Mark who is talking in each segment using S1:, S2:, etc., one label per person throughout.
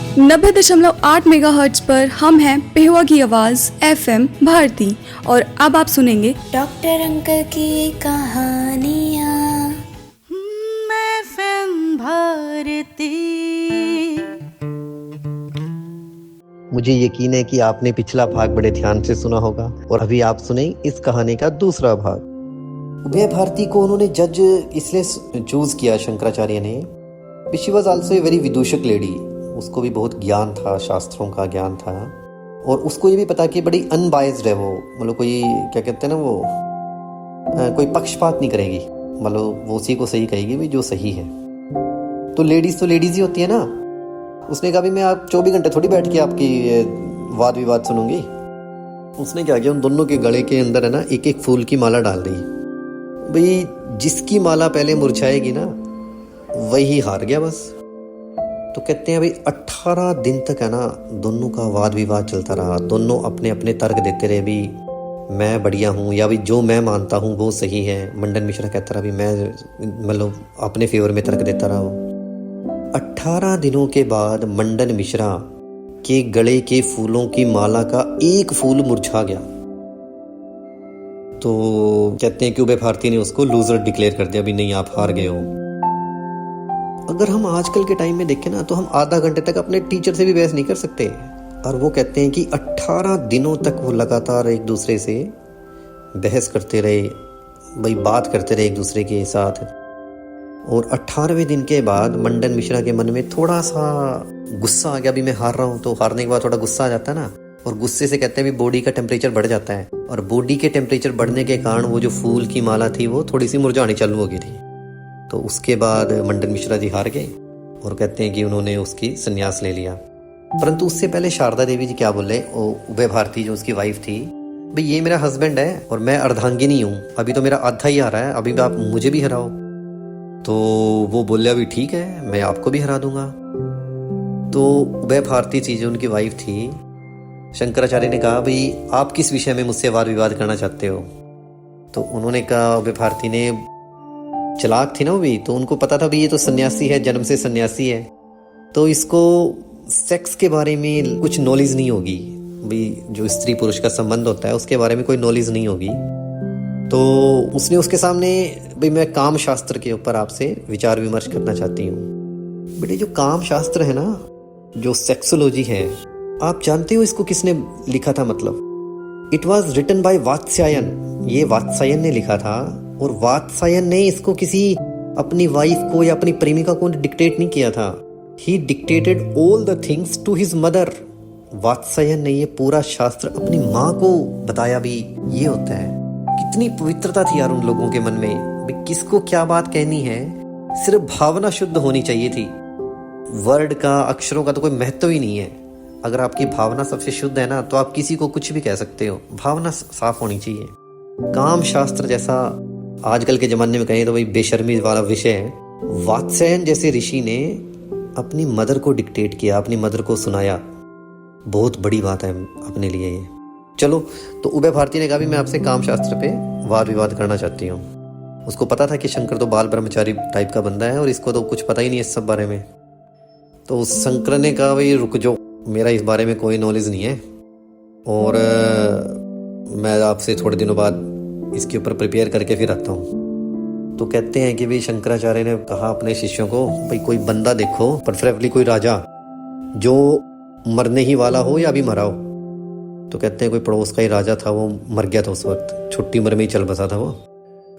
S1: 90.8 megahertz पर हम हैं पेहुआ की आवाज FM भारती। और अब आप सुनेंगे
S2: डॉक्टर अंकल की कहानियाँ।
S3: FM भारती।
S4: मुझे यकीन है कि आपने पिछला भाग बड़े ध्यान से सुना होगा और अभी आप सुने इस कहानी का दूसरा भाग। उभय भारती को उन्होंने जज इसलिए चूज किया शंकराचार्य ने। She was also a very विदूषक लेडी। उसको भी बहुत ज्ञान था, शास्त्रों का ज्ञान था और उसको ये भी पता कि बड़ी अनबाइज्ड है वो। मतलब कोई क्या कहते हैं ना, वो कोई पक्षपात नहीं करेगी। मतलब वो उसी को सही कहेगी भी जो सही है। तो लेडीज ही होती है ना। उसने कहा भी मैं आप 24 घंटे थोड़ी बैठ के आपकी वाद विवाद सुनूंगी। उसने क्या किया, उन दोनों के गले के अंदर है ना एक एक फूल की माला डाल दी। भाई जिसकी माला पहले मुरझाएगी ना वही हार गया बस। तो कहते हैं भाई 18 दिन तक है ना दोनों का वाद विवाद चलता रहा। दोनों अपने अपने तर्क देते रहे भी मैं बढ़िया हूँ या भी जो मैं मानता हूँ वो सही है। मंडन मिश्रा कहता रहा भी मैं मतलब अपने फेवर में तर्क देता रहा हूँ। 18 दिनों के बाद मंडन मिश्रा के गले के फूलों की माला का एक फूल मुरझा गया। तो कहते हैं कि उभय भारती ने उसको लूजर डिक्लेयर कर दिया भी नहीं आप हार गए हो। अगर हम आजकल के टाइम में देखें ना तो हम आधा घंटे तक अपने टीचर से भी बहस नहीं कर सकते। और वो कहते हैं कि 18 दिनों तक वो लगातार एक दूसरे से बहस करते रहे, भाई बात करते रहे एक दूसरे के साथ। और 18वें दिन के बाद मंडन मिश्रा के मन में थोड़ा सा गुस्सा आ गया भी मैं हार रहा हूँ। तो हारने के बाद थोड़ा गुस्सा आ जाता है ना, और गुस्से से कहते हैं भी बॉडी का टेम्परेचर बढ़ जाता है। और बॉडी के टेम्परेचर बढ़ने के कारण वो जो फूल की माला थी वो थोड़ी सी मुरझानी चालू हो गई थी। तो उसके बाद मंडन मिश्रा जी हार गए और कहते हैं कि उन्होंने उसकी संन्यास ले लिया। परंतु उससे पहले शारदा देवी जी क्या बोले, उभय भारती जो उसकी वाइफ थी, भाई ये मेरा हस्बैंड है और मैं अर्धांगिनी हूँ, अभी तो मेरा आधा ही आ रहा है, अभी आप मुझे भी हराओ। तो वो बोले अभी ठीक है मैं आपको भी हरा दूंगा। तो उभय भारती जी जो उनकी वाइफ थी, शंकराचार्य ने कहा भाई आप किस विषय में मुझसे वाद विवाद करना चाहते हो। तो उन्होंने कहा, उभय भारती ने चालाक थी ना वो भी, तो उनको पता था भी ये तो सन्यासी है, जन्म से सन्यासी है, तो इसको सेक्स के बारे में कुछ नॉलेज नहीं होगी। भाई जो स्त्री पुरुष का संबंध होता है उसके बारे में कोई नॉलेज नहीं होगी। तो उसने उसके सामने भाई मैं काम शास्त्र के ऊपर आपसे विचार विमर्श करना चाहती हूँ। बेटे जो काम शास्त्र है ना, जो सेक्सोलॉजी है, आप जानते हो इसको किसने लिखा था? मतलब it was written by Vatsyayana. ये वात्स्यायन ने लिखा था और वात्स्यायन ने इसको किसी अपनी वाइफ को या अपनी प्रेमिका को डिक्टेट नहीं किया था। He dictated all the things to his mother. Vatsyayana ने ये पूरा शास्त्र अपनी माँ को बताया भी ये होता है। कितनी पवित्रता थी यार उन लोगों के मन में, भी किसको क्या बात कहनी है, सिर्फ भावना शुद्ध होनी चाहिए थी। वर्ड का, अक्षरों का तो कोई महत्व ही नहीं है। अगर आपकी भावना सबसे शुद्ध है ना तो आप किसी को कुछ भी कह सकते हो। भावना साफ होनी चाहिए। काम शास्त्र जैसा आजकल के जमाने में कहें तो भाई बेशर्मी वाला विषय है। वात्स्यायन जैसे ऋषि ने अपनी मदर को डिक्टेट किया, अपनी मदर को सुनाया। बहुत बड़ी बात है अपने लिए ये। चलो, तो उभय भारती ने कहा भी मैं आपसे काम शास्त्र पे वाद विवाद करना चाहती हूँ। उसको पता था कि शंकर तो बाल ब्रह्मचारी टाइप का बंदा है और इसको तो कुछ पता ही नहीं है इस सब बारे में। तो शंकर ने कहा भाई रुक जाओ, मेरा इस बारे में कोई नॉलेज नहीं है और मैं आपसे थोड़े दिनों बाद इसके ऊपर प्रिपेयर करके फिर आता हूँ। तो कहते हैं कि भाई शंकराचार्य ने कहा अपने शिष्यों को भाई कोई बंदा देखो, प्रेफरेबली कोई राजा जो मरने ही वाला हो या अभी मरा हो। तो कहते हैं कोई पड़ोस का ही राजा था, वो मर गया था उस वक्त, छोटी उम्र में ही चल बसा था वो,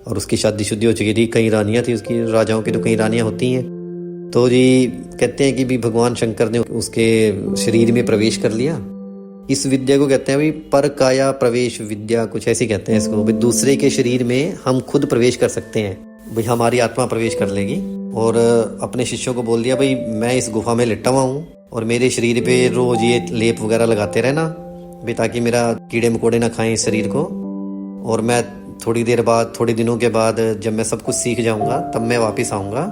S4: और उसकी शादी शुद्धि हो चुकी थी। कई रानियां थी उसकी, राजाओं की तो कई रानियां होती हैं। तो जी कहते हैं कि भी भगवान शंकर ने उसके शरीर में प्रवेश कर लिया। इस विद्या को कहते हैं भाई पर काया प्रवेश विद्या, कुछ ऐसे कहते हैं इसको। भाई दूसरे के शरीर में हम खुद प्रवेश कर सकते हैं, भाई हमारी आत्मा प्रवेश कर लेगी। और अपने शिष्यों को बोल दिया भाई मैं इस गुफा में लिटा हुआ हूँ और मेरे शरीर पे रोज ये लेप वगैरह लगाते रहना भाई, ताकि मेरा कीड़े मकोड़े ना खाएं इस शरीर को। और मैं थोड़ी देर बाद, थोड़े दिनों के बाद जब मैं सब कुछ सीख जाऊंगा तब मैं वापिस आऊंगा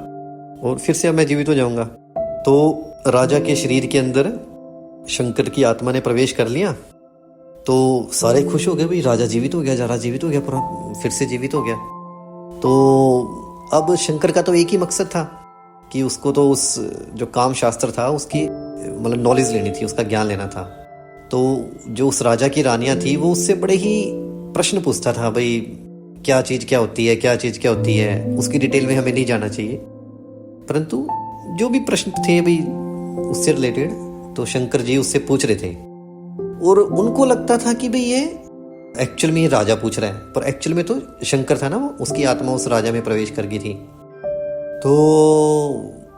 S4: और फिर से अब मैं जीवित हो जाऊंगा। तो राजा के शरीर के अंदर शंकर की आत्मा ने प्रवेश कर लिया। तो सारे खुश हो गए भाई राजा जीवित हो गया, राजा जीवित हो गया, पूरा फिर से जीवित हो गया। तो अब शंकर का तो एक ही मकसद था कि उसको तो उस जो काम शास्त्र था उसकी मतलब नॉलेज लेनी थी, उसका ज्ञान लेना था। तो जो उस राजा की रानियां थी वो उससे बड़े ही प्रश्न पूछता था, भाई क्या चीज़ क्या होती है, क्या चीज़ क्या होती है। उसकी डिटेल में हमें नहीं जाना चाहिए, परंतु जो भी प्रश्न थे भाई उससे रिलेटेड, तो शंकर जी उससे पूछ रहे थे। और उनको लगता था कि भाई ये एक्चुअल में ये राजा पूछ रहा है, पर एक्चुअल में तो शंकर था ना, वो उसकी आत्मा उस राजा में प्रवेश कर गई थी। तो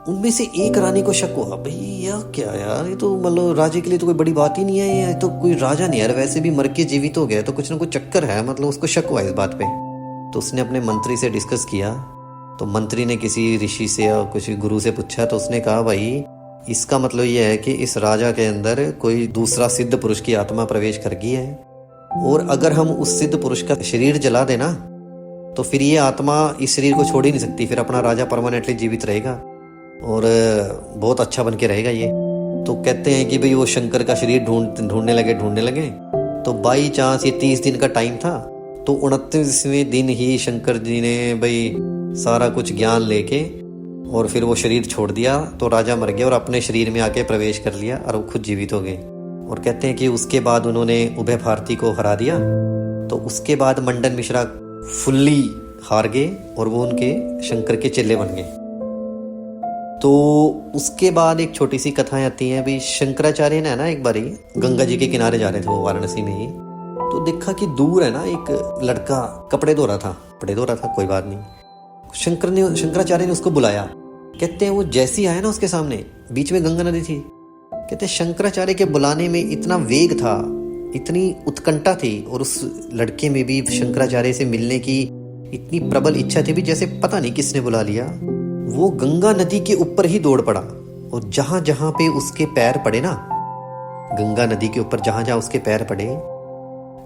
S4: उनमें से एक रानी को शक हुआ, भाई यह क्या यार, ये तो मतलब राजे के लिए तो कोई बड़ी बात ही नहीं है, ये तो कोई राजा नहीं है, वैसे भी मर के जीवित हो गया, तो कुछ ना कुछ चक्कर है, मतलब उसको शक हुआ इस बात पे। तो उसने अपने मंत्री से डिस्कस किया। तो मंत्री ने किसी ऋषि से या किसी गुरु से पूछा, तो उसने कहा भाई इसका मतलब यह है कि इस राजा के अंदर कोई दूसरा सिद्ध पुरुष की आत्मा प्रवेश कर गई है, और अगर हम उस सिद्ध पुरुष का शरीर जला देना तो फिर ये आत्मा इस शरीर को छोड़ ही नहीं सकती, फिर अपना राजा परमानेंटली जीवित रहेगा और बहुत अच्छा बन के रहेगा ये। तो कहते हैं कि भाई वो शंकर का शरीर ढूंढने लगे। तो बाई चांस ये 30 दिन का टाइम था, तो 29वें दिन ही शंकर जी ने भाई सारा कुछ ज्ञान लेके और फिर वो शरीर छोड़ दिया। तो राजा मर गया और अपने शरीर में आके प्रवेश कर लिया और वो खुद जीवित हो गए। और कहते हैं कि उसके बाद उन्होंने उभय भारती को हरा दिया। तो उसके बाद मंडन मिश्रा फुल्ली हार गए और वो उनके शंकर के चेले बन गए। तो उसके बाद एक छोटी सी कथाएं आती हैं। भाई शंकराचार्य ने ना एक बारी गंगा जी के किनारे जा रहे थे वो वाराणसी में ही, तो देखा कि दूर है ना एक लड़का कपड़े धो रहा था, कोई बात नहीं। शंकराचार्य ने उसको बुलाया। कहते हैं वो जैसी आया ना उसके सामने, बीच में गंगा नदी थी। कहते हैं शंकराचार्य के बुलाने में इतना वेग था, इतनी उत्कंठा थी, और उस लड़के में भी शंकराचार्य से मिलने की इतनी प्रबल इच्छा थी भी, जैसे पता नहीं किसने बुला लिया। वो गंगा नदी के ऊपर ही दौड़ पड़ा, और जहां जहां पे उसके पैर पड़े ना, गंगा नदी के ऊपर जहां जहां उसके पैर पड़े,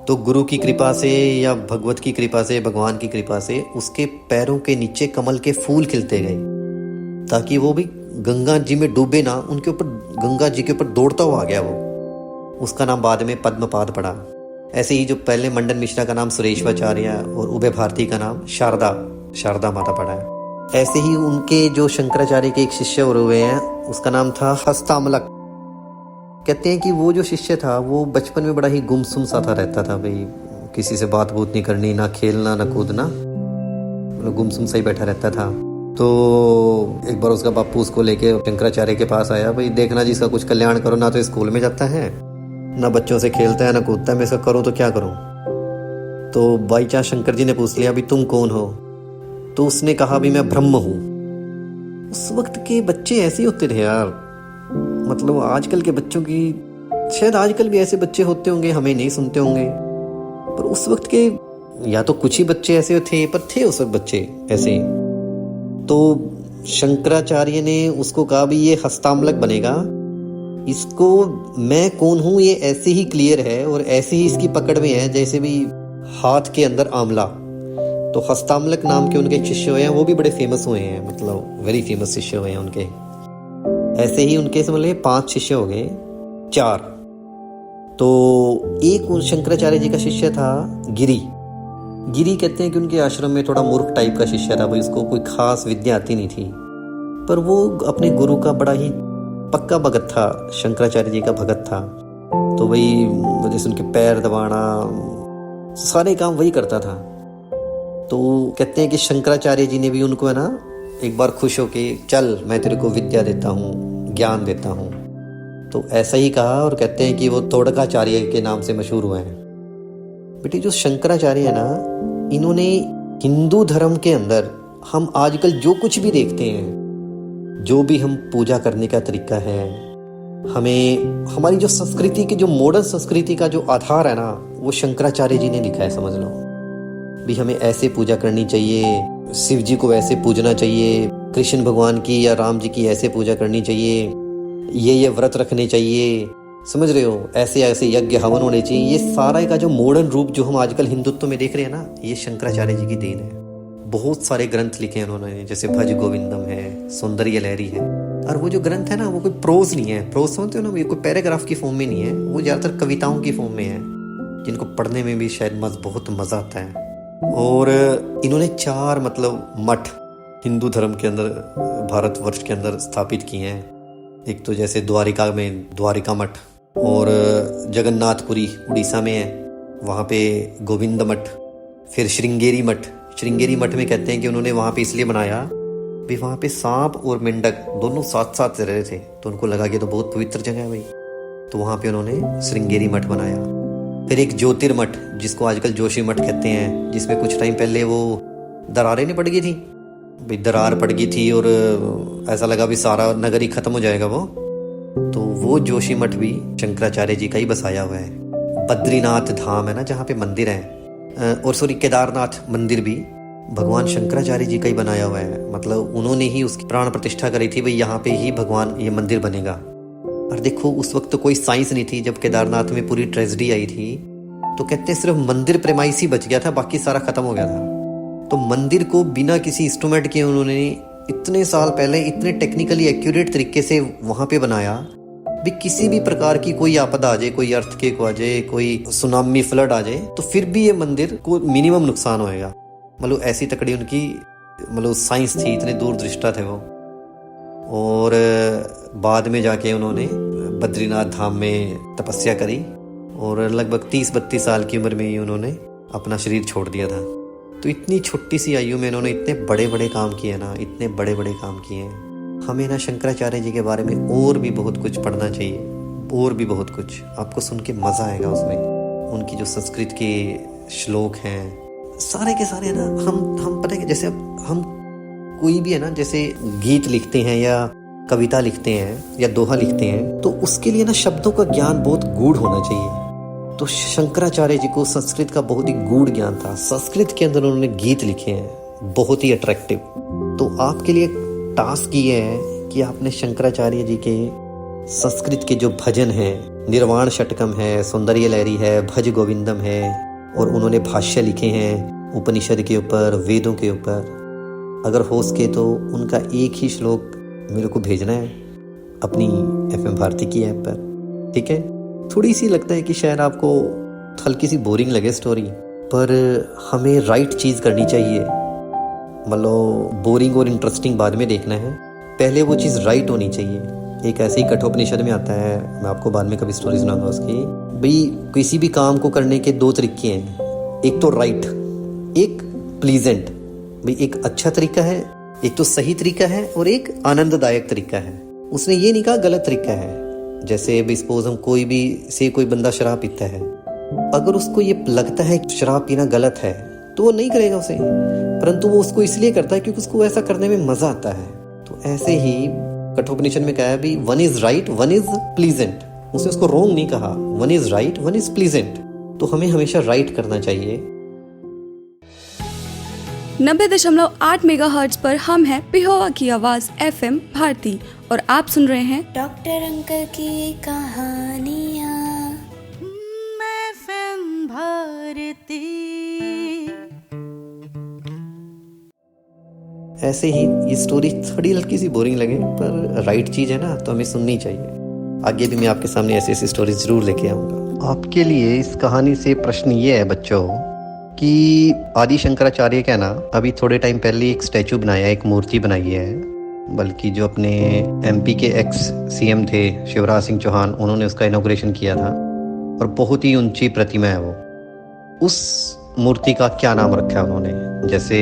S4: तो गुरु की कृपा से या भगवत की कृपा से, भगवान की कृपा से उसके पैरों के नीचे कमल के फूल खिलते गए, ताकि वो भी गंगा जी में डूबे ना, उनके ऊपर गंगा जी के ऊपर दौड़ता हुआ आ गया वो। उसका नाम बाद में पद्मपाद पड़ा। ऐसे ही जो पहले मंडन मिश्रा का नाम सुरेश्वराचार्य और उभय भारती का नाम शारदा माता पड़ा है। ऐसे ही उनके जो शंकराचार्य के एक शिष्य और हुए हैं, उसका नाम था हस्तामलक। कहते हैं कि वो जो शिष्य था वो बचपन में बड़ा ही गुमसुम सा था, रहता था भाई, किसी से बात बूत नहीं करनी, ना खेलना ना कूदना, मतलब गुमसुम सा ही बैठा रहता था। तो एक बार उसका बापू उसको लेके शंकराचार्य के पास आया, भाई देखना जी इसका कुछ कल्याण करो, ना तो स्कूल में जाता है, ना बच्चों से खेलता है, ना कूदता है, मैं इसका करूँ तो क्या करूँ। तो बाई चांस शंकर जी ने पूछ लिया, भाई तुम कौन हो। तो उसने कहा भी मैं ब्रह्म हूँ। उस वक्त के बच्चे ऐसे ही होते थे यार, मतलब आजकल के बच्चों की, शायद आजकल भी ऐसे बच्चे होते होंगे, हमें नहीं सुनते होंगे, पर उस वक्त के या तो कुछ ही बच्चे ऐसे थे, पर थे उस वक्त बच्चे ऐसे। तो शंकराचार्य ने उसको कहा भी ये हस्तामलक बनेगा, इसको मैं कौन हूँ ये ऐसे ही क्लियर है और ऐसे ही इसकी पकड़ में है जैसे भी हाथ के अंदर आंवला। तो हस्तामलक नाम के उनके शिष्य हुए हैं, वो भी बड़े फेमस हुए हैं, मतलब वेरी फेमस शिष्य हुए हैं उनके। ऐसे ही उनके समझ 5 शिष्य हो गए, 4। तो एक शंकराचार्य जी का शिष्य था गिरी कहते हैं कि उनके आश्रम में थोड़ा मूर्ख टाइप का शिष्य था भाई, उसको कोई खास विद्या आती नहीं थी, पर वो अपने गुरु का बड़ा ही पक्का भगत था, शंकराचार्य जी का भगत था। तो वही जैसे उनके पैर दबाना, सारे काम वही करता था। तो कहते हैं कि शंकराचार्य जी ने भी उनको है ना एक बार खुश होके, चल मैं तेरे को विद्या देता हूँ, ज्ञान देता हूँ। तो ऐसा ही कहा, और कहते हैं कि वो तोड़काचार्य के नाम से मशहूर हुए हैं। बेटे जो शंकराचार्य है ना, इन्होंने हिंदू धर्म के अंदर हम आजकल जो कुछ भी देखते हैं, जो भी हम पूजा करने का तरीका है, हमें हमारी जो संस्कृति की, जो मॉडर्न संस्कृति का जो आधार है ना, वो शंकराचार्य जी ने लिखा है, समझ लो भी हमें ऐसे पूजा करनी चाहिए, शिव जी को ऐसे पूजना चाहिए, कृष्ण भगवान की या राम जी की ऐसे पूजा करनी चाहिए, ये व्रत रखने चाहिए, समझ रहे हो, ऐसे ऐसे यज्ञ हवन होने चाहिए। ये सारा का जो मॉडर्न रूप जो हम आजकल हिंदुत्व में देख रहे हैं ना, ये शंकराचार्य जी की देन है। बहुत सारे ग्रंथ लिखे हैं उन्होंने, जैसे भज गोविंदम है, सौंदर्य लहरी है। और वो जो ग्रंथ है ना, वो कोई प्रोज नहीं है, प्रोज समझते हो ना, ये कोई पैराग्राफ की फॉर्म में नहीं है, वो ज़्यादातर कविताओं की फॉर्म में है, जिनको पढ़ने में भी शायद बहुत मज़ा आता है। और इन्होंने 4 मतलब मठ हिंदू धर्म के अंदर, भारतवर्ष के अंदर स्थापित किए हैं। एक तो जैसे द्वारिका में द्वारिका मठ, और जगन्नाथपुरी उड़ीसा में है, वहाँ पे गोविंद मठ। फिर श्रृंगेरी मठ, श्रृंगेरी मठ में कहते हैं कि उन्होंने वहाँ पे इसलिए बनाया भी वहाँ पे सांप और मेंढक दोनों साथ साथ रह रहे थे, तो उनको लगा कि तो बहुत पवित्र जगह है भाई, तो वहाँ पे उन्होंने श्रृंगेरी मठ बनाया। फिर एक ज्योतिर्मठ, जिसको आजकल जोशी मठ कहते हैं, जिसमें कुछ टाइम पहले वो दरारें नहीं पड़ गई थी भाई, दरार पड़ गई थी और ऐसा लगा भी सारा नगर ही खत्म हो जाएगा तो वो जोशी मठ भी शंकराचार्य जी का ही बसाया हुआ है। बद्रीनाथ धाम है ना जहाँ पे मंदिर है, और सॉरी केदारनाथ मंदिर भी भगवान शंकराचार्य जी का ही बनाया हुआ है, मतलब उन्होंने ही उसकी प्राण प्रतिष्ठा करी थी भाई यहाँ पे ही भगवान ये मंदिर बनेगा। और देखो उस वक्त तो कोई साइंस नहीं थी, जब केदारनाथ में पूरी ट्रेजेडी आई थी तो कहते हैं सिर्फ मंदिर प्रेमाइस ही बच गया था, बाकी सारा खत्म हो गया था। तो मंदिर को बिना किसी इंस्ट्रूमेंट के उन्होंने इतने साल पहले इतने टेक्निकली एक्यूरेट तरीके से वहाँ पे बनाया भी किसी भी प्रकार की कोई आपदा आ जाए, कोई अर्थक्वेक आ जाए, कोई सुनामी फ्लड आ जाए, तो फिर भी ये मंदिर को मिनिमम नुकसान होएगा। मतलब ऐसी तकड़ी उनकी मतलब साइंस थी, इतने दूरदृष्टा थे वो। और बाद में जाके उन्होंने बद्रीनाथ धाम में तपस्या करी और लगभग 30-32 साल की उम्र में ही उन्होंने अपना शरीर छोड़ दिया था। तो इतनी छोटी सी आयु में उन्होंने इतने बड़े बड़े काम किए ना, इतने बड़े बड़े काम किए हैं। हमें ना शंकराचार्य जी के बारे में और भी बहुत कुछ पढ़ना चाहिए, और भी बहुत कुछ, आपको सुन के मज़ा आएगा उसमें। उनकी जो संस्कृत के श्लोक हैं सारे के सारे ना, हम पता है कि जैसे हम कोई भी है ना, जैसे गीत लिखते हैं या कविता लिखते हैं या दोहा लिखते हैं, तो उसके लिए ना शब्दों का ज्ञान बहुत गूढ़ होना चाहिए। तो शंकराचार्य जी को संस्कृत का बहुत ही गूढ़ ज्ञान था, संस्कृत के अंदर उन्होंने गीत लिखे हैं बहुत ही अट्रैक्टिव। तो आपके लिए टास्क ये है कि आपने शंकराचार्य जी के संस्कृत के जो भजन हैं, निर्वाण षटकम है, सौंदर्य लहरी है, भज गोविंदम है, और उन्होंने भाष्य लिखे हैं उपनिषद के ऊपर, वेदों के ऊपर, अगर हो सके तो उनका एक ही श्लोक मेरे को भेजना है अपनी FM भारती की ऐप पर, ठीक है। थोड़ी सी लगता है कि शायद आपको हल्की सी बोरिंग लगे स्टोरी, पर हमें राइट चीज़ करनी चाहिए। मतलब बोरिंग और इंटरेस्टिंग बाद में देखना है, पहले वो चीज़ राइट होनी चाहिए। एक ऐसे ही कठोपनिषद में आता है, मैं आपको बाद में कभी स्टोरी सुनाऊंगा उसकी, भाई किसी भी काम को करने के 2 तरीके हैं, एक तो राइट, एक प्लीजेंट। भाई एक अच्छा तरीका है, एक तो सही तरीका है, और एक आनंददायक तरीका है। उसने ये नहीं कहा गलत तरीका है। जैसे अभी सपोज हम कोई बंदा शराब पीता है, अगर उसको ये लगता है कि शराब पीना गलत है तो वो नहीं करेगा उसे, परंतु वो उसको इसलिए करता है क्योंकि उसको ऐसा करने में मजा आता है। तो ऐसे ही कठोपनिषद में कहा है भी one is right, one is pleasant. उसने उसको रॉन्ग नहीं कहा, one is right, one is pleasant. तो हमें हमेशा राइट करना चाहिए।
S1: 90.8 मेगाहर्ट्ज पर हम हैं पिहोवा की आवाज FM भारती, और आप सुन रहे हैं
S2: डॉक्टर अंकल की कहानियाँ।
S3: FM भारती।
S4: ऐसे ही ये स्टोरी थोड़ी हल्की सी बोरिंग लगे, पर राइट चीज़ है ना, तो हमें सुननी चाहिए। आगे भी मैं आपके सामने ऐसी ऐसी स्टोरी जरूर लेके आऊँगा। आपके लिए इस कहानी से प्रश्न ये है बच्चों कि आदि शंकराचार्य का ना अभी थोड़े टाइम पहले एक स्टैचू बनाया, एक मूर्ति बनाई है। बल्कि जो अपने MP के एक्स CM थे शिवराज सिंह चौहान, उन्होंने उसका इनॉग्रेशन किया था, और बहुत ही ऊंची प्रतिमा है वो। उस मूर्ति का क्या नाम रखा है उन्होंने? जैसे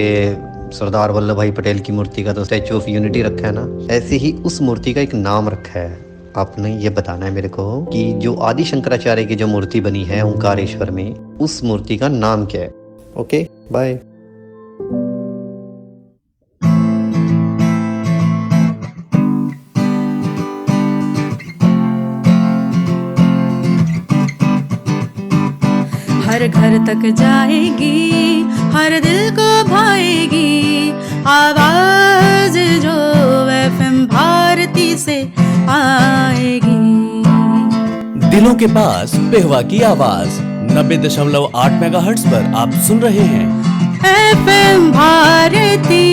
S4: सरदार वल्लभ भाई पटेल की मूर्ति का तो स्टैचू ऑफ यूनिटी रखा है ना, ऐसे ही उस मूर्ति का एक नाम रखा है। आपने ये बताना है मेरे को कि जो आदि शंकराचार्य की जो मूर्ति बनी है ओंकारेश्वर में, उस मूर्ति का नाम क्या है। Okay, bye.
S3: हर घर तक जाएगी, हर दिल को भाएगी आवाज जो FM भारती से आएगी।
S5: दिलों के पास पिहोवा की आवाज 90.8 मेगाहर्ट्ज पर आप सुन रहे हैं
S3: FM भारती।